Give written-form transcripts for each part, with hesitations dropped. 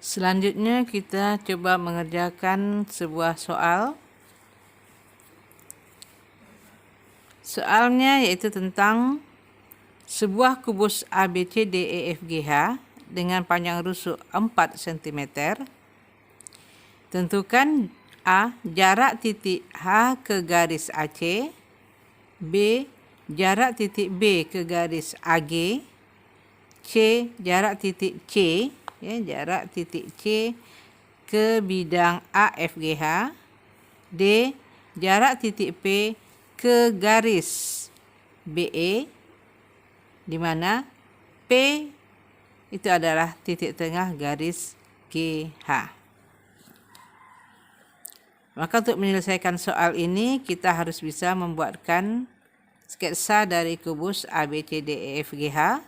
Selanjutnya kita coba mengerjakan sebuah soal. Soalnya yaitu tentang sebuah kubus ABCDEFGH dengan panjang rusuk 4 cm. Tentukan A. Jarak titik H ke garis AC, B. Jarak titik B ke garis AG, C. Jarak titik C, jarak titik C ke bidang AFGH, D. Jarak titik P ke garis BE, di mana P itu adalah titik tengah garis GH. Maka untuk menyelesaikan soal ini kita harus bisa membuatkan sketsa dari kubus ABCDEFGH,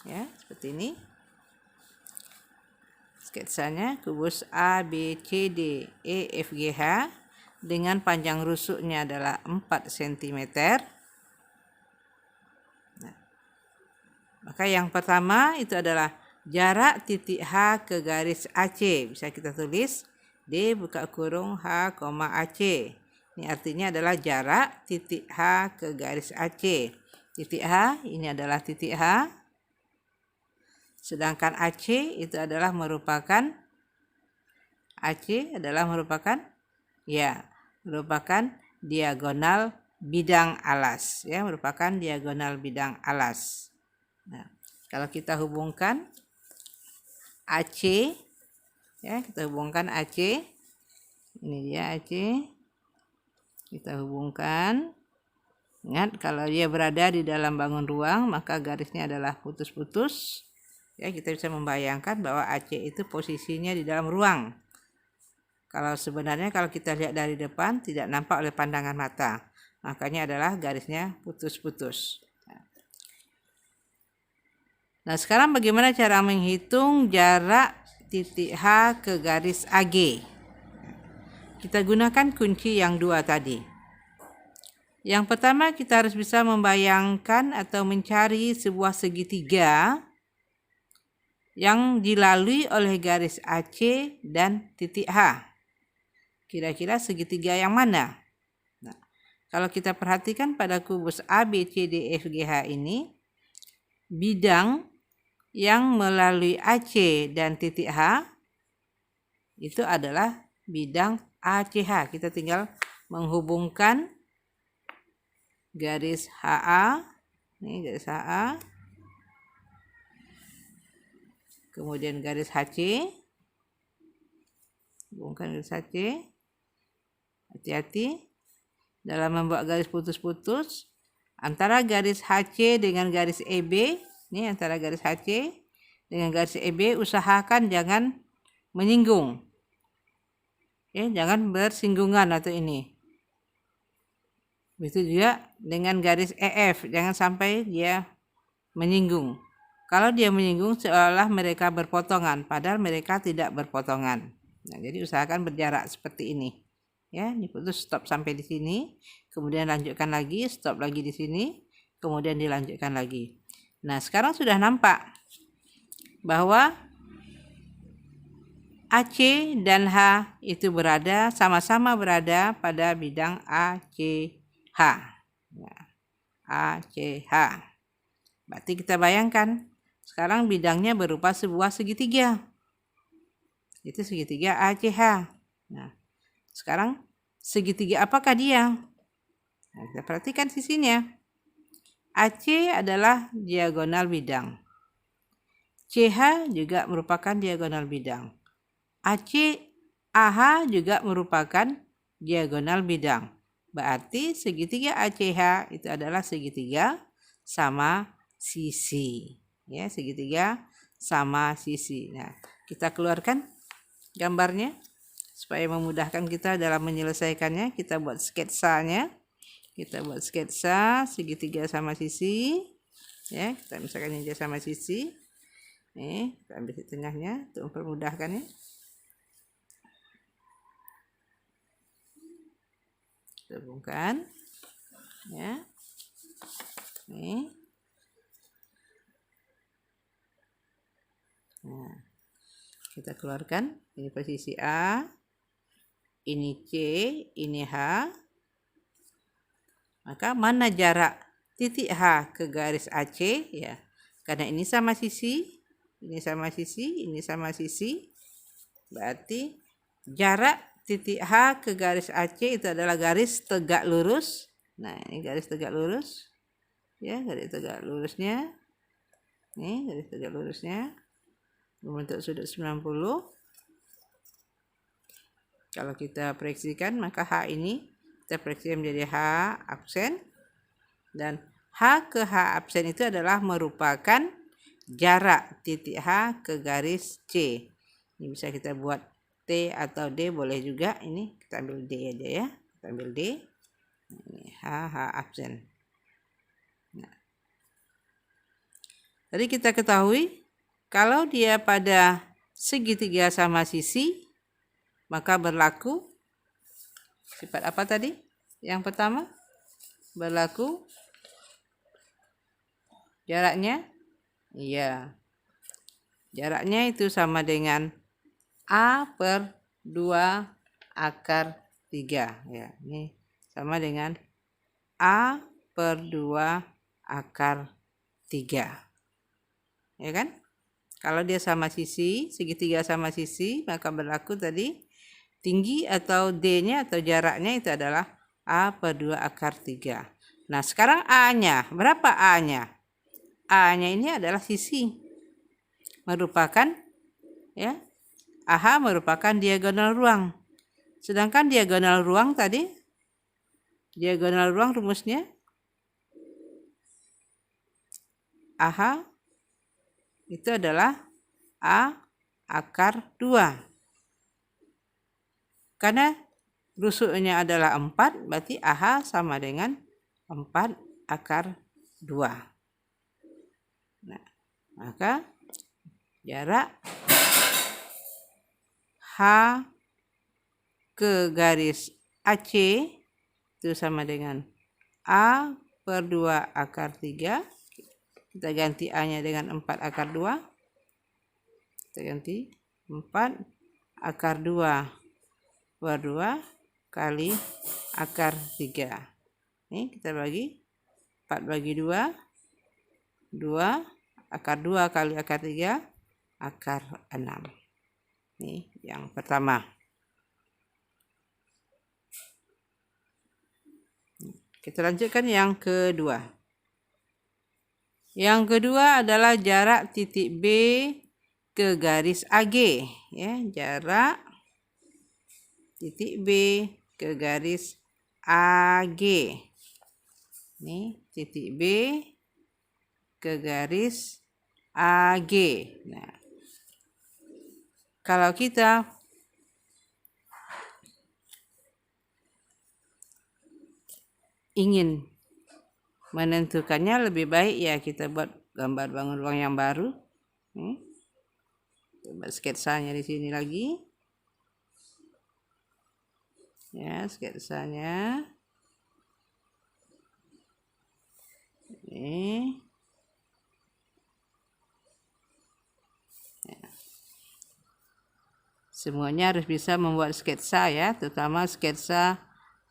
ya, seperti ini. Sketsanya kubus ABCDEFGH dengan panjang rusuknya adalah 4 cm. Nah, maka yang pertama itu adalah jarak titik H ke garis AC. Bisa kita tulis D buka kurung H, AC. Ini artinya adalah jarak titik H ke garis AC. Titik H ini adalah titik H. Sedangkan AC itu adalah merupakan diagonal bidang alas, ya, merupakan diagonal bidang alas. Nah, kalau kita hubungkan AC, ya, kita hubungkan AC. Ini dia AC. Kita hubungkan. Ingat, kalau dia berada di dalam bangun ruang, maka garisnya adalah putus-putus. Ya, kita bisa membayangkan bahwa AC itu posisinya di dalam ruang. Kalau sebenarnya kalau kita lihat dari depan tidak nampak oleh pandangan mata. Makanya adalah garisnya putus-putus. Nah, sekarang bagaimana cara menghitung jarak titik H ke garis AG? Kita gunakan kunci yang dua tadi. Yang pertama kita harus bisa membayangkan atau mencari sebuah segitiga yang dilalui oleh garis AC dan titik H. Kira-kira segitiga yang mana? Nah, kalau kita perhatikan pada kubus ABCDEFGH ini, bidang yang melalui AC dan titik H itu adalah bidang ACH. Kita tinggal menghubungkan garis HA, ini garis HA, kemudian garis HC, hubungkan garis HC. Hati-hati dalam membuat garis putus-putus antara garis HC dengan garis EB. Ini antara garis HC dengan garis EB, usahakan jangan menyinggung, ya, jangan bersinggungan atau ini. Begitu juga dengan garis EF, jangan sampai dia menyinggung. Kalau dia menyinggung seolah mereka berpotongan, padahal mereka tidak berpotongan. Nah, jadi usahakan berjarak seperti ini. Ya, diputus stop sampai di sini, kemudian lanjutkan lagi, stop lagi di sini, kemudian dilanjutkan lagi. Nah, sekarang sudah nampak bahwa AC dan H itu sama-sama berada pada bidang ACH. ACH. Berarti kita bayangkan sekarang bidangnya berupa sebuah segitiga. Itu segitiga ACH. Nah, sekarang segitiga apakah dia? Nah, kita perhatikan sisinya. AC adalah diagonal bidang. CH juga merupakan diagonal bidang. AH juga merupakan diagonal bidang. Berarti segitiga ACH itu adalah segitiga sama sisi. Ya, segitiga sama sisi. Nah, kita keluarkan gambarnya supaya memudahkan kita dalam menyelesaikannya. Kita buat sketsanya. Kita buat sketsa segitiga sama sisi. Ya, kita misalkan ini sama sisi. Nih, kita ambil di tengahnya untuk mempermudahkannya. Kita hubungkan, ya. Nih. Nah, Kita keluarkan. Ini posisi A, ini C, ini H. Maka mana jarak titik H ke garis AC? Ya, karena ini sama sisi, ini sama sisi, ini sama sisi. Berarti jarak titik H ke garis AC itu adalah garis tegak lurus. Nah, ini garis tegak lurus. Ya, garis tegak lurusnya. Ini garis tegak lurusnya membentuk sudut 90. Kalau kita proyeksikan, maka H ini kita proyeksikan menjadi H absen. Dan H ke H absen itu adalah merupakan jarak titik H ke garis C. Ini bisa kita buat T atau D boleh juga. Ini kita ambil D aja ya. Kita ambil D. Ini H absen. Nah, tadi kita ketahui kalau dia pada segitiga sama sisi, maka berlaku sifat apa tadi? Yang pertama, berlaku jaraknya. Iya. Jaraknya itu sama dengan A per 2 akar 3. Ya, ini sama dengan A per 2 akar 3. Ya kan? Kalau dia sama sisi, segitiga sama sisi, maka berlaku tadi tinggi atau D-nya atau jaraknya itu adalah A per 2 akar 3. Nah, sekarang A-nya. Berapa A-nya? A-nya ini adalah sisi. Merupakan, ya, AH merupakan diagonal ruang. Sedangkan diagonal ruang tadi, diagonal ruang rumusnya AH itu adalah A akar 2. Karena rusuknya adalah 4, berarti AH sama dengan 4 akar 2. Nah, maka jarak H ke garis AC itu sama dengan A per 2 akar 3. Kita ganti A-nya dengan 4 akar 2. Kita ganti 4 akar 2 per 2 kali akar 3. Ini kita bagi 4 bagi 2. 2 akar 2 kali akar 3 akar 6. Ini yang pertama. Kita lanjutkan yang kedua. Yang kedua adalah jarak titik B ke garis AG. Ya, jarak titik B ke garis AG. Ini titik B ke garis AG. Nah, kalau kita ingin menentukannya, lebih baik ya kita buat gambar bangun ruang yang baru. Coba sketsanya di sini lagi. Ya, sketsanya. Ini. Ya. Semuanya harus bisa membuat sketsa ya, terutama sketsa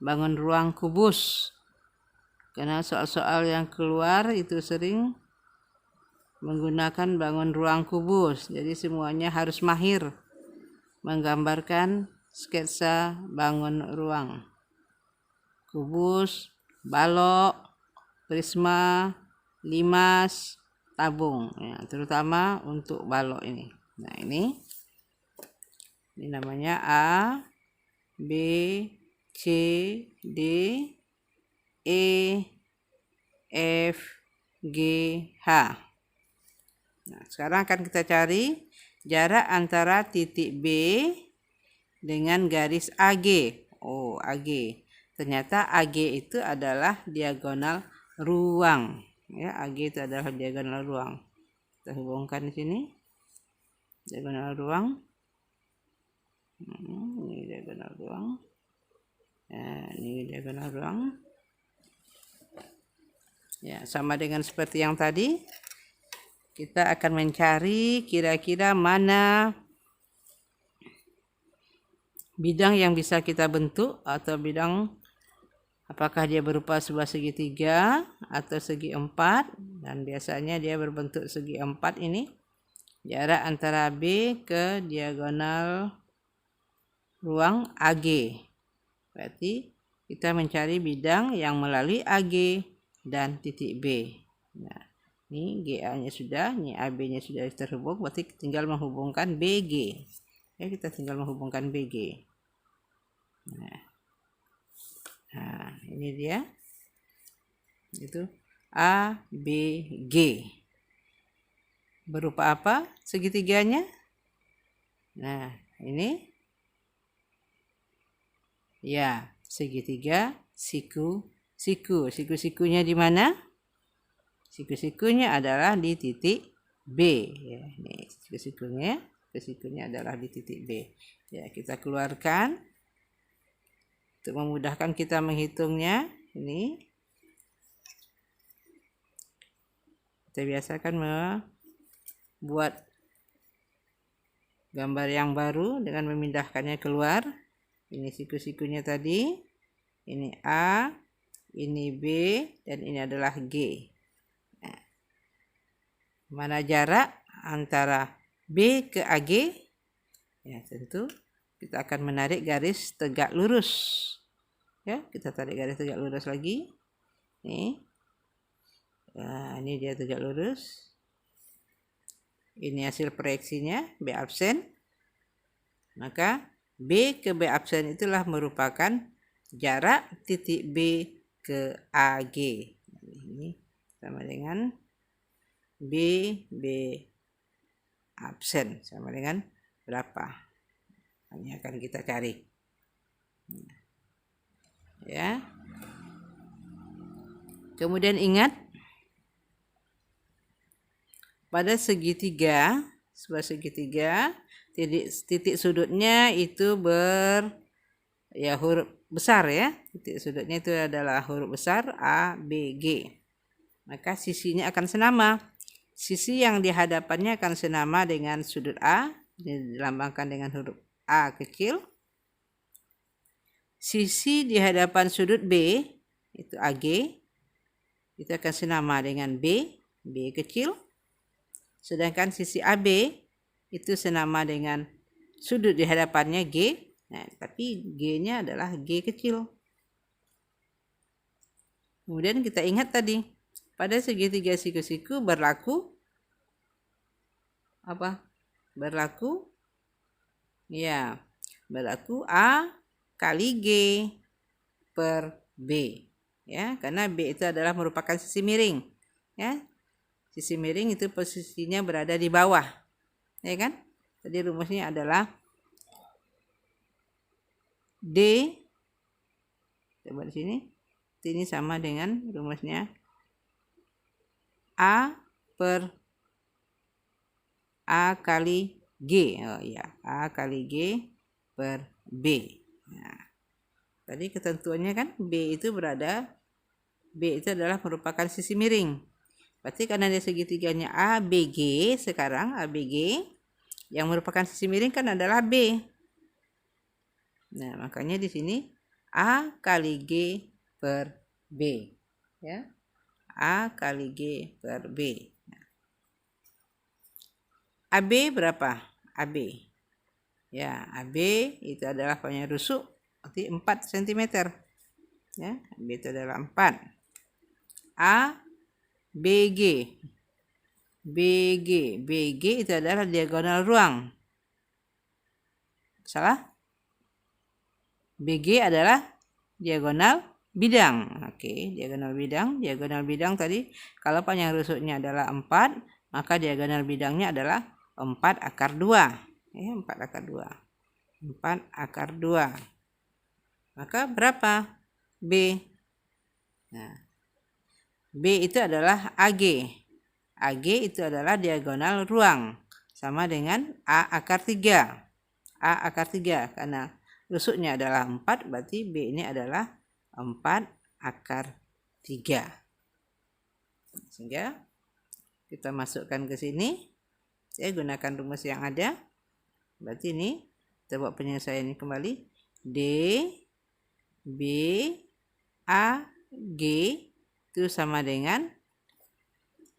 bangun ruang kubus. Karena soal-soal yang keluar itu sering menggunakan bangun ruang kubus. Jadi semuanya harus mahir menggambarkan sketsa bangun ruang kubus, balok, prisma, limas, tabung. Ya, terutama untuk balok ini. Nah, ini namanya A, B, C, D, E, F, G, H. Nah, sekarang akan kita cari jarak antara titik B dengan garis AG. Oh, AG. Ternyata AG itu adalah diagonal ruang. Ya, AG itu adalah diagonal ruang. Kita hubungkan di sini. Diagonal ruang. Ini diagonal ruang. Ini diagonal ruang. Ya, sama dengan seperti yang tadi. Kita akan mencari kira-kira mana bidang yang bisa kita bentuk atau bidang apakah dia berupa sebuah segitiga atau segi empat, dan biasanya dia berbentuk segi empat ini. Jarak antara B ke diagonal ruang AG. Berarti kita mencari bidang yang melalui AG dan titik B. Nah, ini GA-nya sudah, ini AB-nya sudah terhubung, berarti tinggal menghubungkan BG. Ya, kita tinggal menghubungkan BG. Nah, ini dia. Itu ABG. Berupa apa segitiganya? Nah, ini ya, segitiga siku-siku. Siku-sikunya di mana? Siku-sikunya adalah di titik B. Ya, ini siku-sikunya adalah di titik B. Ya, kita keluarkan untuk memudahkan kita menghitungnya. Ini kita biasakan membuat gambar yang baru dengan memindahkannya keluar. Ini siku-sikunya tadi, ini A, ini B, dan ini adalah G. Nah, mana jarak antara B ke AG? Ya, tentu kita akan menarik garis tegak lurus. Ya, kita tarik garis tegak lurus lagi. Nih. Nah, ini dia tegak lurus. Ini hasil proyeksinya, B absen. Maka B ke B absen itulah merupakan jarak titik B ke AG. Ini sama dengan B absen sama dengan berapa? Ini akan kita cari. Ya. Kemudian ingat, pada segitiga, sebuah segitiga, titik sudutnya itu huruf besar ya. Titik sudutnya itu adalah huruf besar A, B, G. Maka sisinya akan senama. Sisi yang di hadapannya akan senama dengan sudut A, dilambangkan dengan huruf A kecil. Sisi di hadapan sudut B, itu AG, itu akan senama dengan B kecil. Sedangkan sisi AB itu senama dengan sudut di hadapannya G. Nah, tapi G-nya adalah G kecil. Kemudian kita ingat tadi, pada segitiga siku-siku berlaku apa? Berlaku A kali G per B. Ya, karena B itu adalah merupakan sisi miring. Ya. Sisi miring itu posisinya berada di bawah. Ya kan? Jadi rumusnya adalah D, coba di sini, ini sama dengan rumusnya A per A kali G. Oh iya, A kali G per B. Nah, tadi ketentuannya kan B itu adalah merupakan sisi miring. Berarti karena dia segitiganya ABG, sekarang ABG yang merupakan sisi miring kan adalah B. Nah, makanya di sini A kali G per B. Ya. A kali G per B. Nah. AB berapa? AB. Ya, AB itu adalah panjang rusuk, berarti 4 cm. Ya, AB itu adalah 4. A BG itu adalah diagonal ruang. Salah? BG adalah diagonal bidang. Oke, diagonal bidang tadi kalau panjang rusuknya adalah 4, maka diagonal bidangnya adalah 4 akar 2. Ya, 4 akar 2. 4 akar 2. Maka berapa? B. Nah, B itu adalah AG. AG itu adalah diagonal ruang. Sama dengan A akar 3. A akar 3. Karena rusuknya adalah 4, berarti B ini adalah 4 akar 3. Sehingga kita masukkan ke sini. Saya gunakan rumus yang ada. Berarti ini Kita buat penyelesaian ini kembali. D, B, A, G itu sama dengan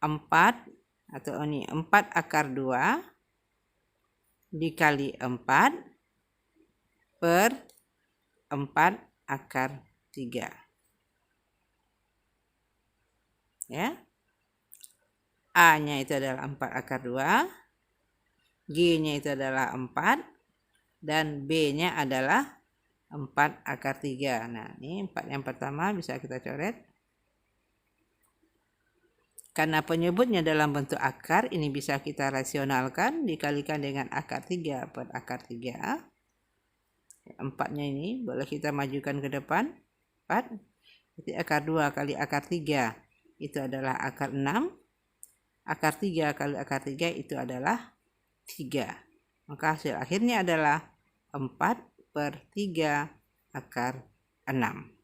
4 atau ini 4 akar 2 dikali 4 per 4 akar 3. Ya. A-nya itu adalah 4 akar 2, G-nya itu adalah 4, dan B-nya adalah 4 akar 3. Nah, ini 4 yang pertama bisa kita coret. Karena penyebutnya dalam bentuk akar, ini bisa kita rasionalkan, dikalikan dengan akar 3 per akar 3. 4-nya ini boleh kita majukan ke depan. 4. Jadi akar 2 kali akar 3 itu adalah akar 6. Akar 3 kali akar 3 itu adalah 3. Maka hasil akhirnya adalah 4 per 3 akar 6.